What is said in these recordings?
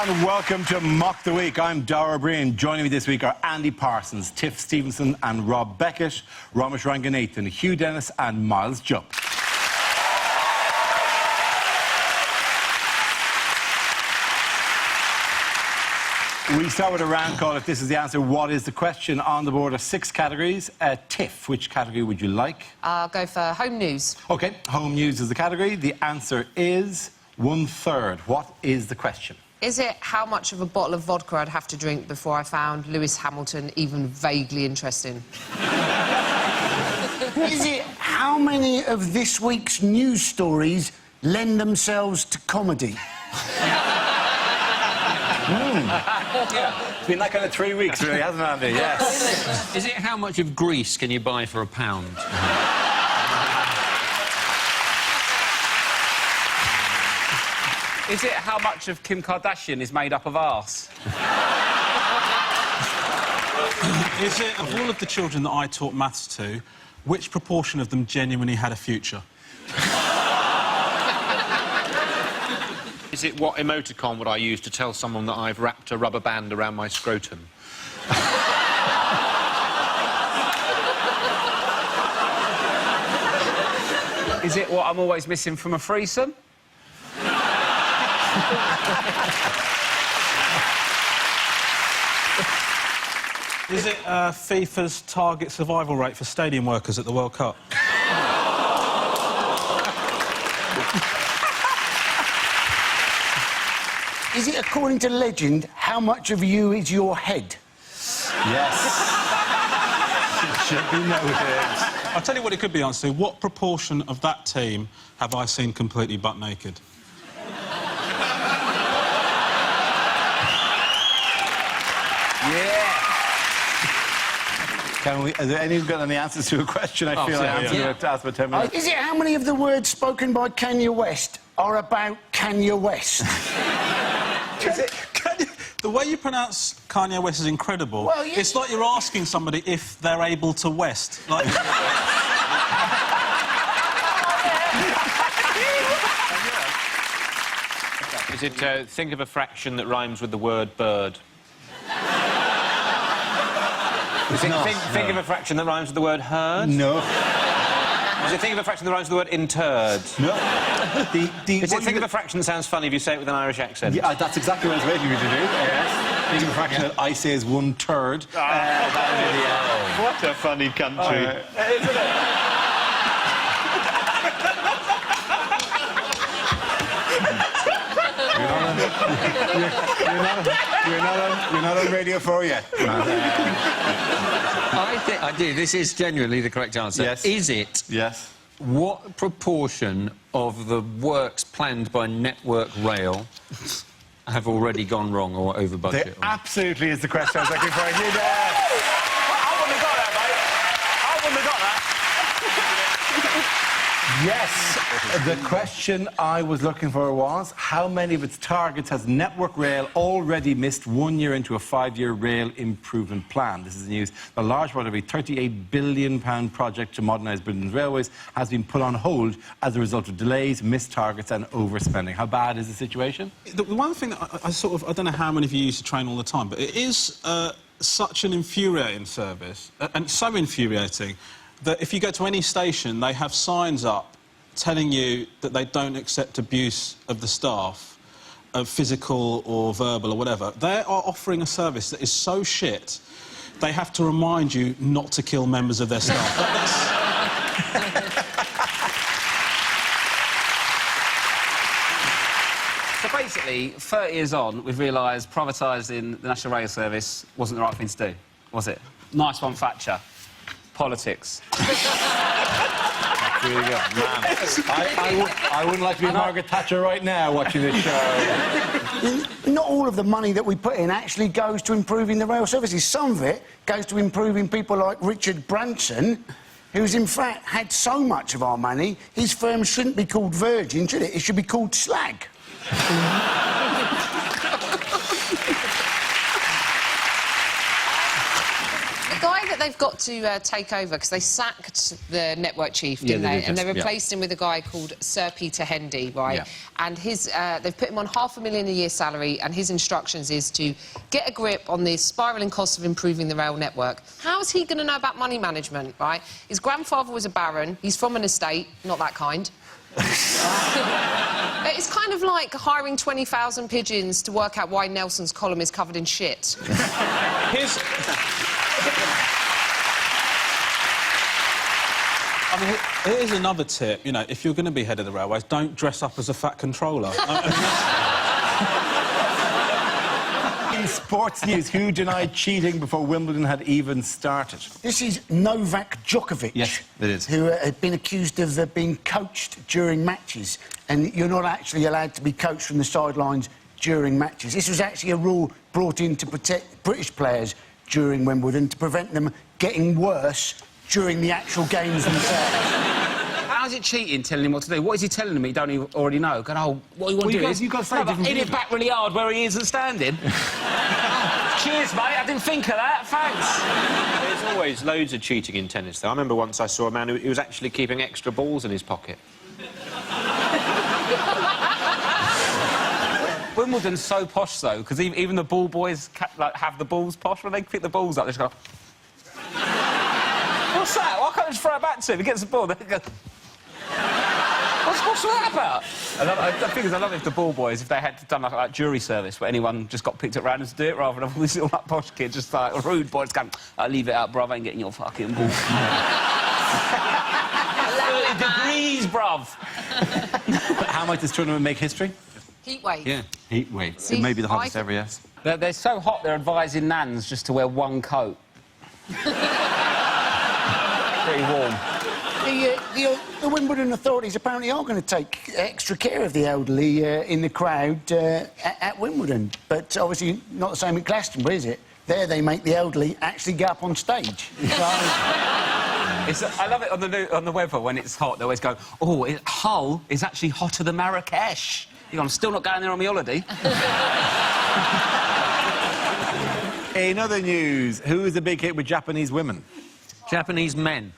and welcome to Mock the Week. I'm Dara Breen. Joining me this week are Andy Parsons, Tiff Stevenson and Rob Beckett, Ramesh Ranganathan, Hugh Dennis and Miles Jupp. We start with a round call. If this is the answer, what is the question? On the board are 6 categories. Tiff, which category would you like? I'll go for home news. OK, home news is the category. The answer is 1/3. What is the question? Is it how much of a bottle of vodka I'd have to drink before I found Lewis Hamilton even vaguely interesting? Is it how many of this week's news stories lend themselves to comedy? It's been that kind of 3 weeks, really, hasn't it, Andy? Yes. Is it how much of grease can you buy for £1? Is it how much of Kim Kardashian is made up of arse? Is it, of all of the children that I taught maths to, which proportion of them genuinely had a future? Is it what emoticon would I use to tell someone that I've wrapped a rubber band around my scrotum? Is it what I'm always missing from a threesome? Is it FIFA's target survival rate for stadium workers at the World Cup? Is it, according to legend, how much of you is your head? Yes. It should be noted. I'll tell you what it could be answered. What proportion of that team have I seen completely butt naked? Yeah. Has anyone got any answers to a question? I feel I answered to ask for 10 minutes. Is it how many of the words spoken by Kanye West are about Kanye West? Is it? The way you pronounce Kanye West is incredible. Well, yeah. It's like you're asking somebody if they're able to West. Like... Is it think of a fraction that rhymes with the word bird? Think of a fraction that rhymes with the word herd? No. Is it think of a fraction that rhymes with the word interred? No. Is it think of a fraction that sounds funny if you say it with an Irish accent? Yeah, that's exactly what I was waiting for you to do. Yes. Think of a fraction that I say is 1/3. What a funny country. Isn't it? You're not on Radio 4 yet. I do. This is genuinely the correct answer. Yes. Is it? Yes. What proportion of the works planned by Network Rail have already gone wrong or over budget? There absolutely is the question I was looking for. You there? I wouldn't have got that, mate. I wouldn't have got that. Yes. The question I was looking for was, how many of its targets has Network Rail already missed 1 year into a 5-year rail improvement plan? This is the news. The large part of a £38 billion project to modernise Britain's railways has been put on hold as a result of delays, missed targets and overspending. How bad is the situation? The one thing that I don't know how many of you use the train all the time, but it is such an infuriating service, and so infuriating, that if you go to any station, they have signs up telling you that they don't accept abuse of the staff, physical or verbal or whatever. They are offering a service that is so shit, they have to remind you not to kill members of their staff. So basically, 30 years on, we've realised privatising the National Rail Service wasn't the right thing to do, was it? Nice one, Thatcher. Politics. Really good. Man. I wouldn't like to be Margaret Thatcher right now watching this show. Not all of the money that we put in actually goes to improving the rail services. Some of it goes to improving people like Richard Branson, who's in fact had so much of our money, his firm shouldn't be called Virgin, should it? It should be called Slag. The guy that they've got to take over, because they sacked the network chief, didn't they they? did, And they yes, replaced him with a guy called Sir Peter Hendy, right? Yeah. And they've put him on $500,000 a year salary, and his instructions is to get a grip on the spiralling costs of improving the rail network. How is he going to know about money management, right? His grandfather was a baron. He's from an estate, not that kind. It's kind of like hiring 20,000 pigeons to work out why Nelson's column is covered in shit. Here's... I mean, here's another tip. You know, if you're going to be head of the railways, don't dress up as a fat controller. In sports news, who denied cheating before Wimbledon had even started? This is Novak Djokovic. Yes, it is. Who had been accused of being coached during matches. And you're not actually allowed to be coached from the sidelines during matches. This was actually a rule brought in to protect British players during Wimbledon, to prevent them getting worse during the actual games themselves. How's it cheating, telling him what to do? What is he telling him he don't even already know? Going, oh, what you want to do is... You've got to say different hit it back really hard where he isn't standing. Cheers, mate, I didn't think of that, thanks. There's always loads of cheating in tennis, though. I remember once I saw a man who was actually keeping extra balls in his pocket. Wimbledon's so posh, though, because even the ball boys have the balls posh. When they pick the balls up, they just go... What's that? Why can't I just throw it back to him? He gets the ball, they go... What's that about? The thing is, I love if the ball boys, if they had done like jury service where anyone just got picked at random to do it, rather than all these little like, posh kids just like rude boys going, leave it out, bruv, I ain't getting your fucking ball. 30 degrees, bruv. How might this tournament make history? Heat wave. Yeah, heat wave. See, It may be the hottest I- ever, yes. They're so hot, they're advising nans just to wear one coat. Pretty warm. The Wimbledon authorities apparently are going to take extra care of the elderly in the crowd at Wimbledon. But obviously not the same at Glastonbury, is it? There they make the elderly actually go up on stage. I love it on the weather when it's hot. They always go, oh, Hull is actually hotter than Marrakesh. You go, I'm still not going there on my holiday. In other news, who is a big hit with Japanese women? Japanese men.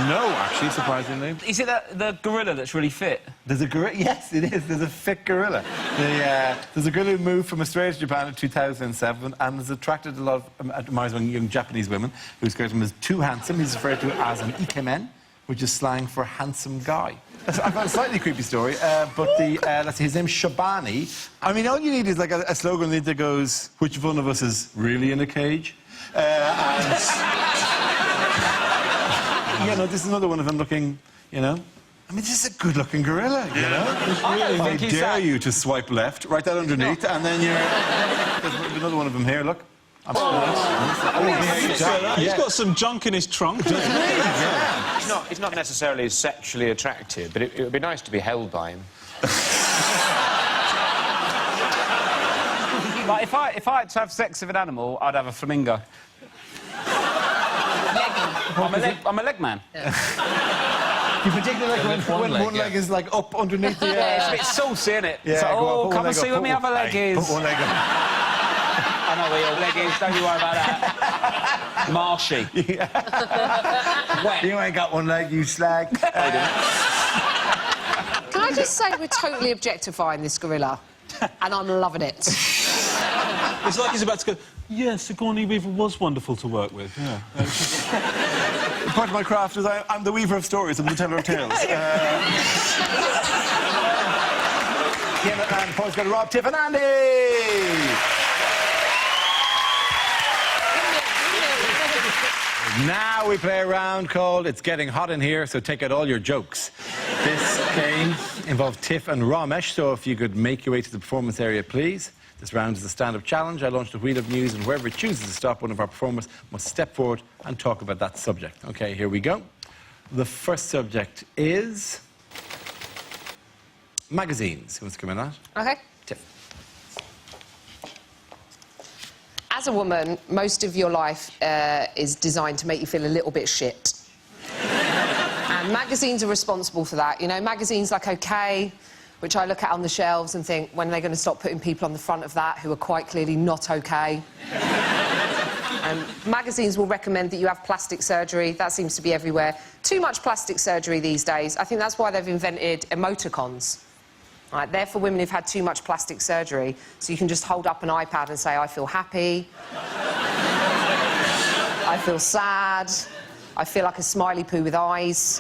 No, actually, surprisingly. Is it the gorilla that's really fit? There's a gorilla. Yes, it is. There's a fit gorilla. There's a gorilla who moved from Australia to Japan in 2007 and has attracted a lot of admirers among young Japanese women who describe him as too handsome. He's referred to as an ikemen, which is slang for handsome guy. I found a slightly creepy story, but let's see, his name's Shabani. I mean, all you need is like a slogan that goes, which one of us is really in a cage? You know, this is another one of them looking, you know... I mean, this is a good-looking gorilla, you know? I dare you to swipe left, right that underneath, and then you're... There's another one of them here, look. He's got some junk in his trunk. He's not necessarily sexually attractive, but it would be nice to be held by him. Like, if I had to have sex with an animal, I'd have a flamingo. I'm a leg man. You particularly like when one leg is like up underneath the... Yeah, it's a bit saucy, isn't it? Yeah, it's like, go on, come and see where my other leg is. Put one leg up. I know where your leg is, don't you worry about that. Marshy. Wet. You ain't got one leg, you slag. Can I just say we're totally objectifying this gorilla, and I'm loving it. It's like he's about to go, yes, Sigourney Weaver was wonderful to work with. Yeah. Part of my craft is I'm the weaver of stories, I'm the teller of tales. And Paul's got Rob, Tiff and Andy! Now we play a round called It's Getting Hot in Here, so take out all your jokes. This game involved Tiff and Ramesh, so if you could make your way to the performance area, please. This round is a stand-up challenge. I launched a wheel of news, and whoever chooses to stop one of our performers must step forward and talk about that subject. OK, here we go. The first subject is... magazines. Who wants to come in on that? OK. Tiff. As a woman, most of your life is designed to make you feel a little bit shit. And magazines are responsible for that. You know, magazines like OK, which I look at on the shelves and think, when are they going to stop putting people on the front of that who are quite clearly not OK? Magazines will recommend that you have plastic surgery. That seems to be everywhere. Too much plastic surgery these days. I think that's why they've invented emoticons. Right, they're for women who've had too much plastic surgery. So you can just hold up an iPad and say, I feel happy. I feel sad. I feel like a smiley poo with eyes.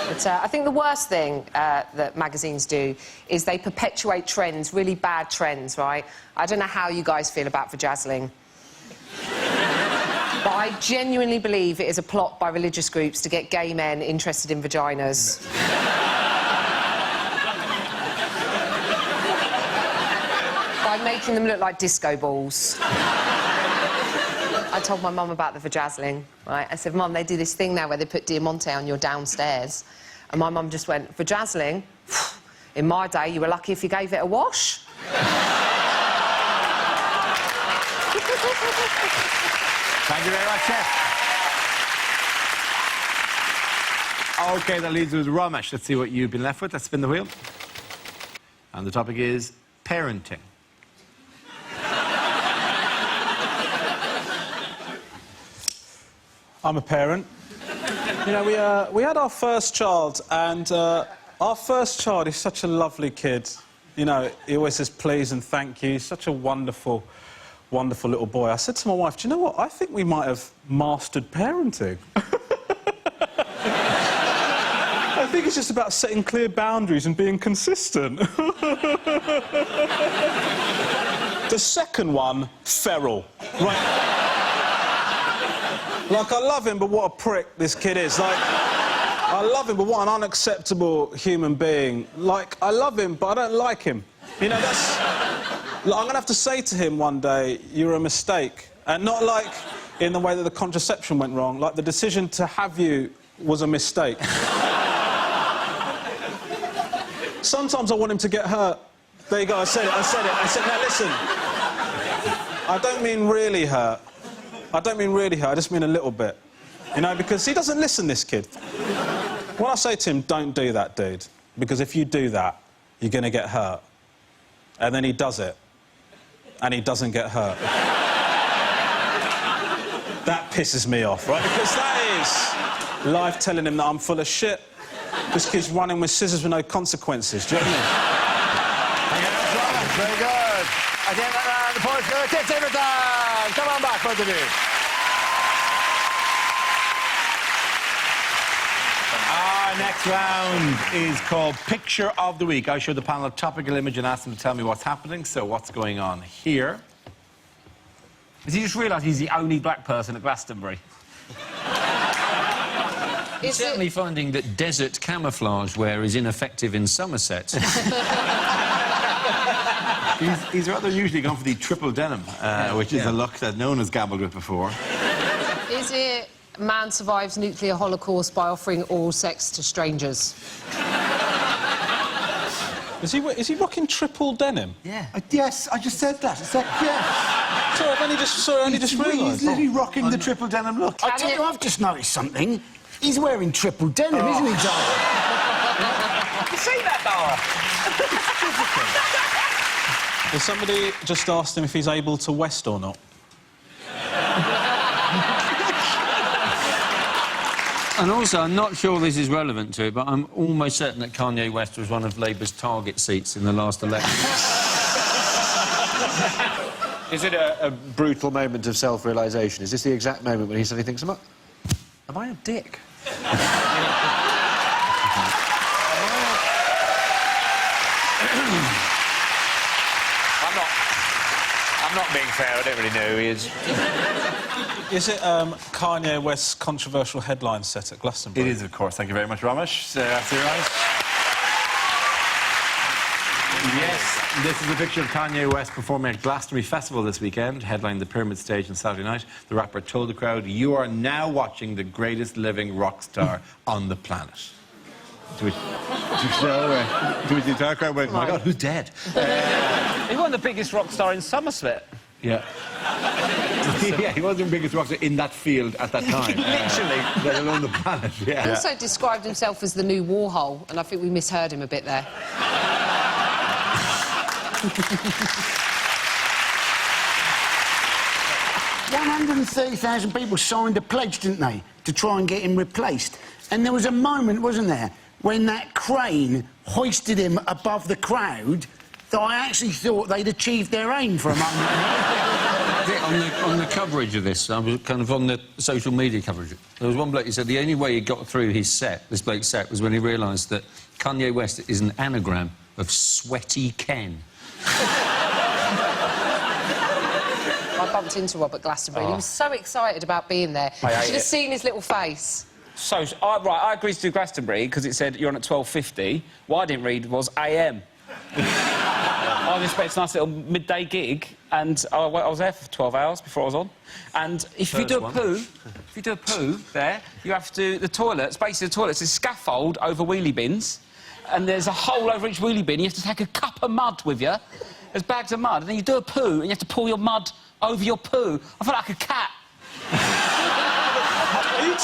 But I think the worst thing that magazines do is they perpetuate trends, really bad trends, right? I don't know how you guys feel about vajazzling. But I genuinely believe it is a plot by religious groups to get gay men interested in vaginas. By making them look like disco balls. I told my mum about the vajazzling, right? I said, Mum, they do this thing now where they put Diamante on your downstairs. And my mum just went, vajazzling? In my day, you were lucky if you gave it a wash. Thank you very much, Chef. OK, that leaves us with Ramesh. Let's see what you've been left with. Let's spin the wheel. And the topic is parenting. I'm a parent. You know, we had our first child, and our first child is such a lovely kid. You know, he always says please and thank you. He's such a wonderful, wonderful little boy. I said to my wife, do you know what? I think we might have mastered parenting. I think it's just about setting clear boundaries and being consistent. The second one, feral. Right. Like, I love him, but what a prick this kid is. Like, I love him, but what an unacceptable human being. Like, I love him, but I don't like him. You know, that's... Like, I'm going to have to say to him one day, you're a mistake. And not like in the way that the contraception went wrong. Like, the decision to have you was a mistake. Sometimes I want him to get hurt. There you go, I said it. I said, now listen. I don't mean really hurt. I don't mean really hurt, I just mean a little bit. You know, because he doesn't listen, this kid. When I say to him, don't do that, dude, because if you do that, you're going to get hurt. And then he does it, and he doesn't get hurt. That pisses me off, right? Because that is life telling him that I'm full of shit. This kid's running with scissors with no consequences, do you know what I mean? Very good. I think the points go to Tits Everton. Come on back, both of you. Our next round is called Picture of the Week. I show the panel a topical image and ask them to tell me what's happening. So what's going on here? Has he just realised he's the only black person at Glastonbury? He's certainly finding that desert camouflage wear is ineffective in Somerset. He's rather usually gone for the triple denim, which is a look that no one has gambled with before. Is it man survives nuclear holocaust by offering oral sex to strangers? Is he rocking triple denim? Yeah. Yes, I just said that. It's like, yes. Sorry, I've only just realised. He's literally rocking the triple denim look. I tell you, I've just noticed something. He's wearing triple denim, isn't he, Dara? You see that, Dara? Has somebody just asked him if he's able to West or not? And also, I'm not sure this is relevant to it, but I'm almost certain that Kanye West was one of Labour's target seats in the last election. Is it a brutal moment of self-realisation? Is this the exact moment when he suddenly thinks, am I a dick? I'm not being fair, I don't really know who he is. Is it Kanye West's controversial headline set at Glastonbury? It is, of course. Thank you very much, Ramesh. Yes, this is a picture of Kanye West performing at Glastonbury Festival this weekend, headlining the Pyramid Stage on Saturday night. The rapper told the crowd, "You are now watching the greatest living rock star on the planet." To which the entire crowd went, "Oh my God, who's dead?" He wasn't the biggest rock star in Somerset. Yeah. Yeah, he wasn't the biggest rock star in that field at that time. Literally. Let alone the planet, yeah. He also described himself as the new Warhol, and I think we misheard him a bit there. 130,000 people signed a pledge, didn't they, to try and get him replaced. And there was a moment, wasn't there, when that crane hoisted him above the crowd that I actually thought they'd achieved their aim for a moment. On the coverage of this, I was kind of on the social media coverage. There was one bloke who said the only way he got through his set, this bloke's set, was when he realised that Kanye West is an anagram of Sweaty Ken. I bumped into Robert Glastonbury. He was so excited about being there. You should have seen his little face. So, right, I agreed to do Glastonbury because it said you're on at 12:50. What I didn't read was AM. I was expecting a nice little midday gig, and I was there for 12 hours before I was on. And if you do a poo there, you have to... The toilets, basically the toilets, is scaffold over wheelie bins, and there's a hole over each wheelie bin. You have to take a cup of mud with you. There's bags of mud, and then you do a poo, and you have to pour your mud over your poo. I felt like a cat. Are you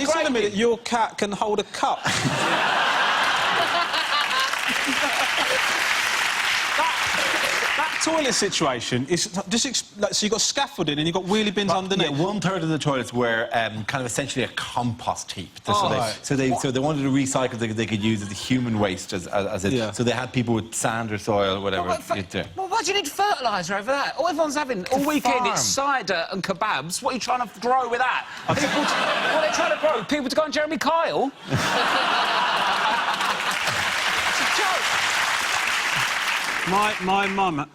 telling me that your cat can hold a cup? That toilet situation is just so you've got scaffolding and you've got wheelie bins underneath. Yeah, 1/3 of the toilets were kind of essentially a compost heap. Right. So they wanted to recycle they could use as the human waste as it. Yeah. So they had people with sand or soil, whatever. Well, why do you need fertiliser over that? All everyone's having all weekend farm. it's cider and kebabs. What are you trying to grow with that? What are they trying to grow? People to go on Jeremy Kyle? It's a joke. My mum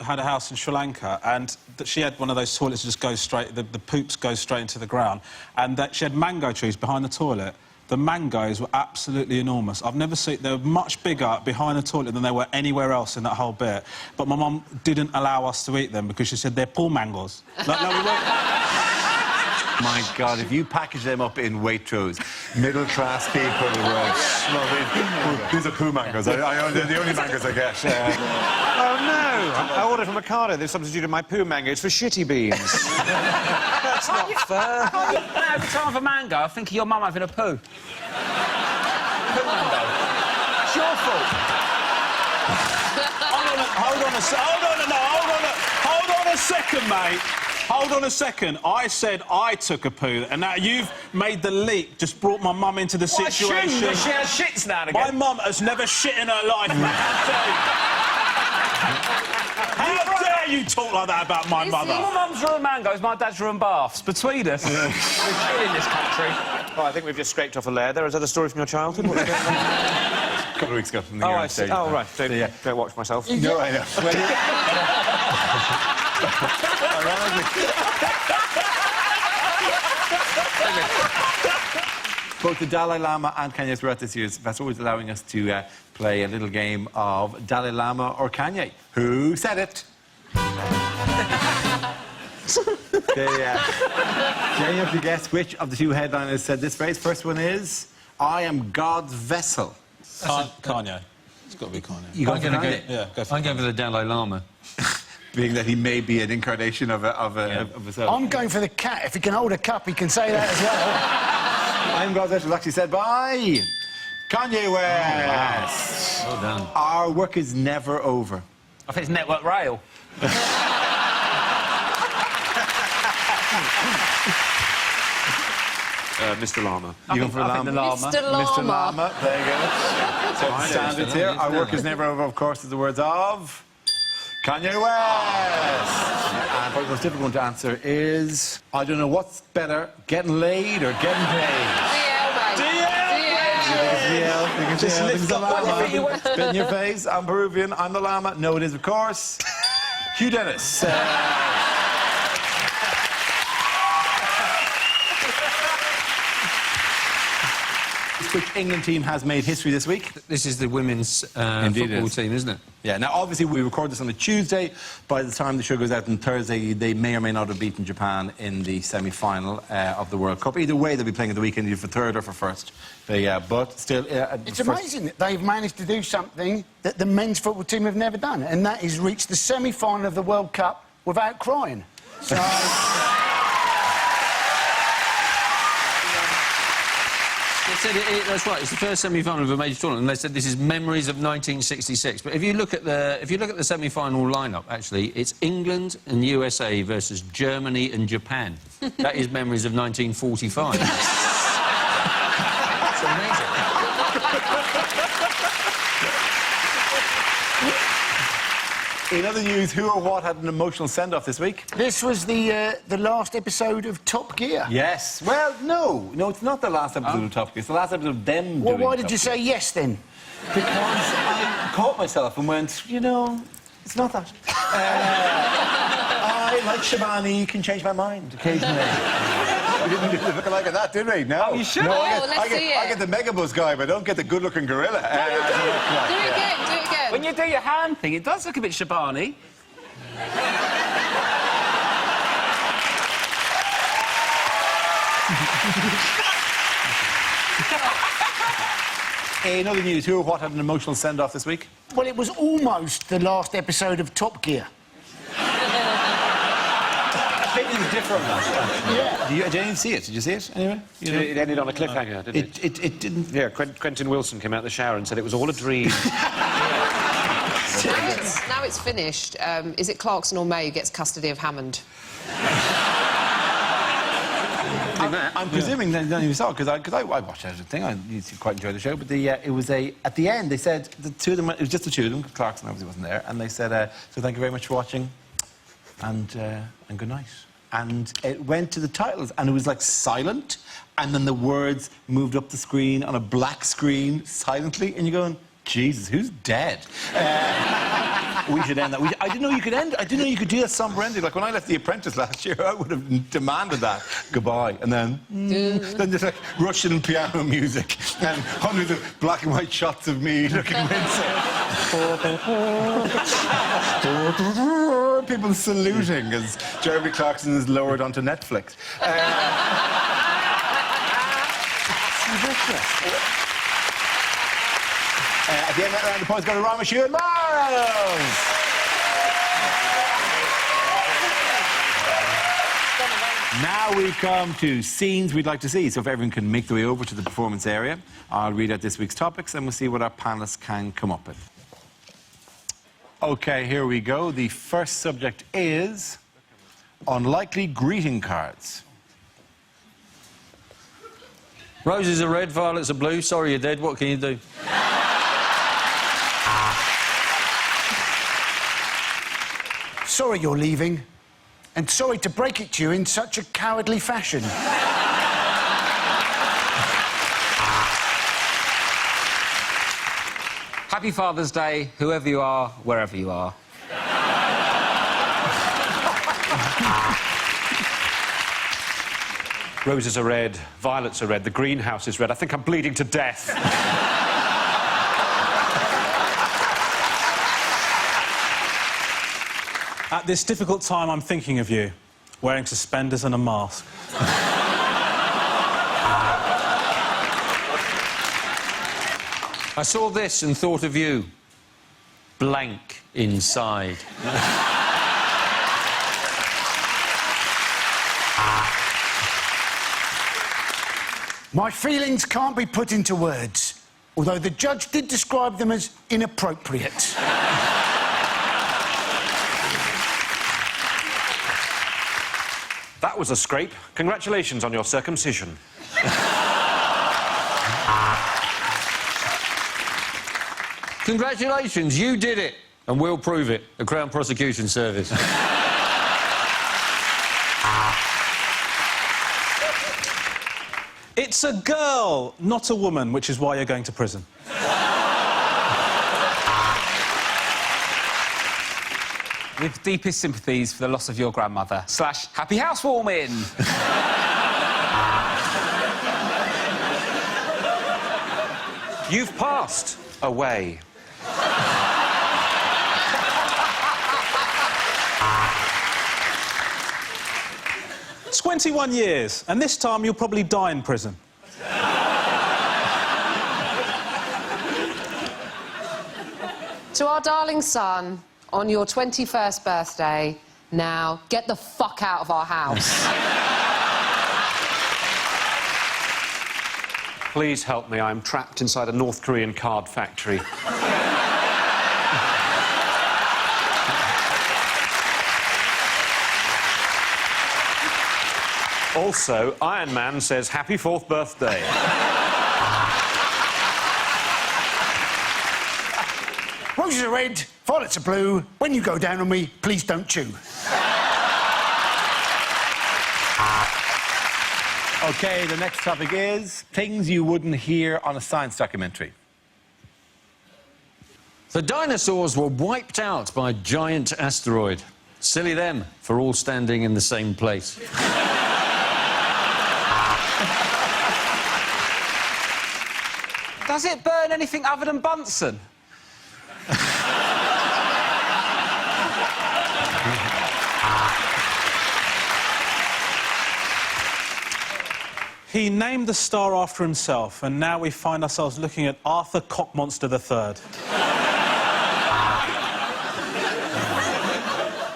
had a house in Sri Lanka, and she had one of those toilets that just goes straight... The poops go straight into the ground, and that she had mango trees behind the toilet. The mangoes were absolutely enormous. I've never seen... They were much bigger behind the toilet than they were anywhere else in that whole bit. But my mum didn't allow us to eat them because she said they're poor mangoes. Like, no, we weren't... My God, if you package them up in Waitrose, middle-class people were smothering... These are poo mangoes. They're the only mangoes I get. Oh, no! I ordered from Ocado. They've substituted my poo mangoes for shitty beans. That's not fair. Every time I have a mango, I think of your mum having a poo. Poo mango. It's your fault. Hold on a second, mate. Hold on a second. I said I took a poo, and now you've made the leap, just brought my mum into the situation. She has shits now and My again. mum has never shit in her life, mate. How dare you talk like that about my mother? My mum's ruined mangoes, my dad's ruined baths. Between us, we're killing this country. Oh, I think we've just scraped off a layer there. Is that a story from your childhood? What's going on? A couple of weeks ago from the Oh, year I on see. stage. Oh, right. Don't watch myself. No, I know. Both the Dalai Lama and Kanye West this year's festival is allowing us to play a little game of Dalai Lama or Kanye. Who said it? Can you have to guess which of the two headliners said this phrase? First one is, I am God's vessel. Kanye. It's got to be Kanye. You got Kanye? Yeah, go for it. I'm going for the Dalai Lama. Being that he may be an incarnation of himself. I'm going for the cat. If he can hold a cup, he can say that as well. I'm God's vessel was actually said by Kanye West. Well done. Our work is never over. I think it's Network Rail. Mr. Lama. You going for I think the Lama. Mr. Lama. Mr. Lama, there you go. So the standards here. Our work is isn't it? never over, of course, is the words of Kanye West. And probably the most difficult one to answer is, I don't know what's better, getting laid or getting paid. Just lift up one leg. Spit in your face. I'm Peruvian. I'm the Lama. No, it is, of course, Hugh Dennis. Which England team has made history this week? This is the women's Indeed it football is. team, isn't it? Yeah, now obviously we record this on a Tuesday. By the time the show goes out on Thursday, they may or may not have beaten Japan in the semi-final of the World Cup. Either way, they'll be playing at the weekend, either for third or for first. But still... It's amazing that they've managed to do something that the men's football team have never done, and that is reach the semi-final of the World Cup without crying. So... said that's right. It's the first semi-final of a major tournament, and they said this is memories of 1966. But if you look at the semi-final lineup, actually, it's England and USA versus Germany and Japan. That is memories of 1945. It's amazing. In other news, who or what had an emotional send-off this week? This was the last episode of Top Gear. Yes. Well, no, it's not the last episode of Top Gear. It's the last episode of them Well, doing why did Top you Gear. say yes then? Because I caught myself and went, you know, it's not that. I, like Shivani, can change my mind occasionally. We didn't do the look like that, did we? No. Oh, you should. No, Oh, let's see it. I get the Megabus guy, but I don't get the good-looking gorilla. Do it again, do it again. When you do your hand thing, it does look a bit Shabani. In other news, who or what had an emotional send-off this week? Well, it was almost the last episode of Top Gear. Maybe it's different. Yeah. Did you see it? Did you see it anyway? You know? It ended on a cliffhanger, didn't it? It didn't. Yeah, Quentin Wilson came out of the shower and said it was all a dream. Now it's finished. Is it Clarkson or May who gets custody of Hammond? I'm presuming that you saw it because I watched everything. I used to quite enjoy the show, but it was at the end they said the two of them. It was just the two of them. Clarkson obviously wasn't there, and they said, "So thank you very much for watching, and good night." And it went to the titles, and it was like silent, and then the words moved up the screen on a black screen silently, and you're going, Jesus, who's dead? We should end that. I didn't know you could end. I didn't know you could do that somber ending. Like when I left The Apprentice last year, I would have demanded that goodbye, and then there's like Russian piano music and hundreds of black and white shots of me looking winsome. People saluting as Jeremy Clarkson is lowered onto Netflix. It's ridiculous. At the end of that round, the points go to Ramashu and Miles! Now we come to scenes we'd like to see. So if everyone can make their way over to the performance area, I'll read out this week's topics and we'll see what our panellists can come up with. OK, here we go. The first subject is unlikely greeting cards. Roses are red, violets are blue. Sorry you're dead. What can you do? Sorry you're leaving, and sorry to break it to you in such a cowardly fashion. Happy Father's Day, whoever you are, wherever you are. Roses are red, violets are red, the greenhouse is red. I think I'm bleeding to death. At this difficult time, I'm thinking of you, wearing suspenders and a mask. I saw this and thought of you. Blank inside. My feelings can't be put into words, although the judge did describe them as inappropriate. That was a scrape. Congratulations on your circumcision. Congratulations, you did it. And we'll prove it. The Crown Prosecution Service. It's a girl, not a woman, which is why you're going to prison. With deepest sympathies for the loss of your grandmother. / happy housewarming! You've passed away. It's 21 years, and this time you'll probably die in prison. To our darling son, on your 21st birthday, now get the fuck out of our house. Please help me. I'm trapped inside a North Korean card factory. Also, Iron Man says happy 4th birthday. Roses are red, violets are blue. When you go down on me, please don't chew. OK, the next topic is things you wouldn't hear on a science documentary. The dinosaurs were wiped out by a giant asteroid. Silly them for all standing in the same place. Does it burn anything other than Bunsen? He named the star after himself, and now we find ourselves looking at Arthur Cockmonster III.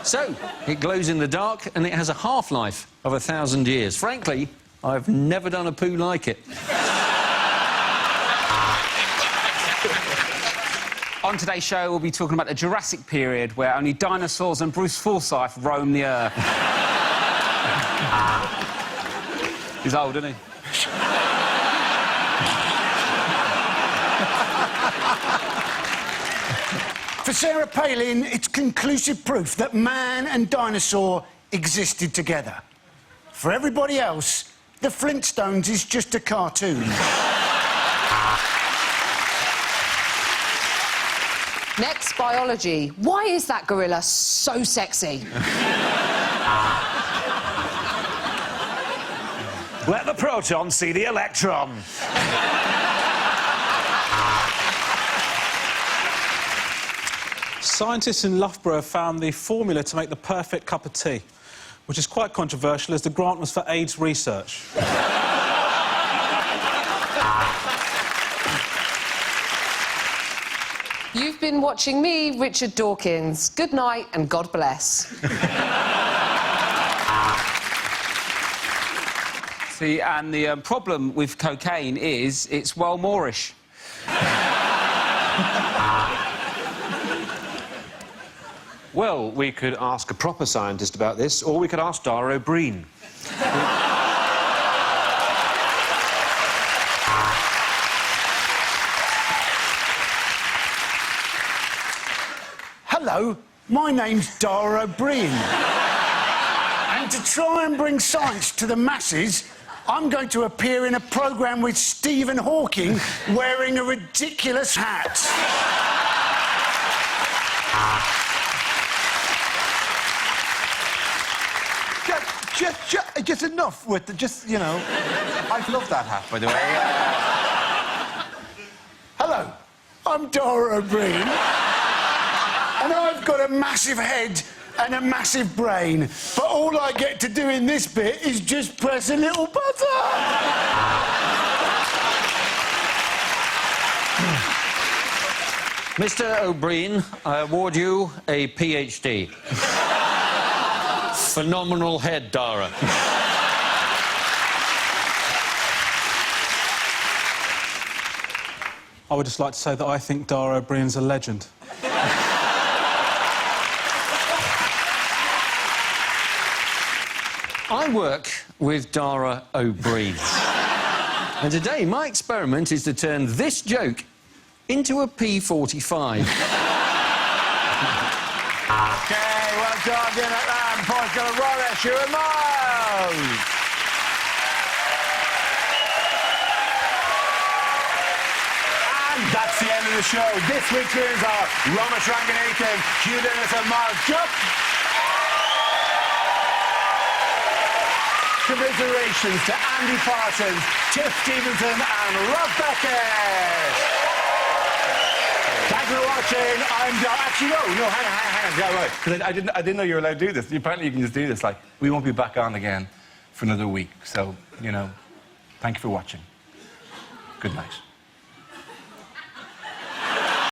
So, it glows in the dark and it has a half-life of 1,000 years. Frankly, I've never done a poo like it. On today's show, we'll be talking about the Jurassic period, where only dinosaurs and Bruce Forsyth roam the Earth. He's old, isn't he? For Sarah Palin, it's conclusive proof that man and dinosaur existed together. For everybody else, the Flintstones is just a cartoon. Next, biology. Why is that gorilla so sexy? Let the proton see the electron. Scientists in Loughborough have found the formula to make the perfect cup of tea, which is quite controversial as the grant was for AIDS research. You've been watching me, Richard Dawkins. Good night and God bless. See, and the problem with cocaine is it's well Moorish. Well, we could ask a proper scientist about this, or we could ask Dara O'Brien. Hello, my name's Dara O'Brien. And to try and bring science to the masses, I'm going to appear in a programme with Stephen Hawking wearing a ridiculous hat. Just enough with the, you know... I love that hat, by the way. Hello, I'm Dara O'Brien. And I've got a massive head and a massive brain. But all I get to do in this bit is just press a little button. Mr. O'Brien, I award you a PhD. Phenomenal head, Dara. I would just like to say that I think Dara O'Brien's a legend. I work with Dara O'Brien. And today, my experiment is to turn this joke into a P45. OK, well done, Dinner Lamb, Portugal, Wallace, you and Miles. And that's the end of the show. This week's winners are Roma Ranganathan, Hugh Dennis and Miles Jupp. Commiserations to Andy Parsons, Tiff Stevenson and Rob Beckett. Thanks for watching. I'm actually no, hang on, right? Because I didn't know you were allowed to do this. Apparently, you can just do this. Like, we won't be back on again for another week. So, you know, thank you for watching. Good night.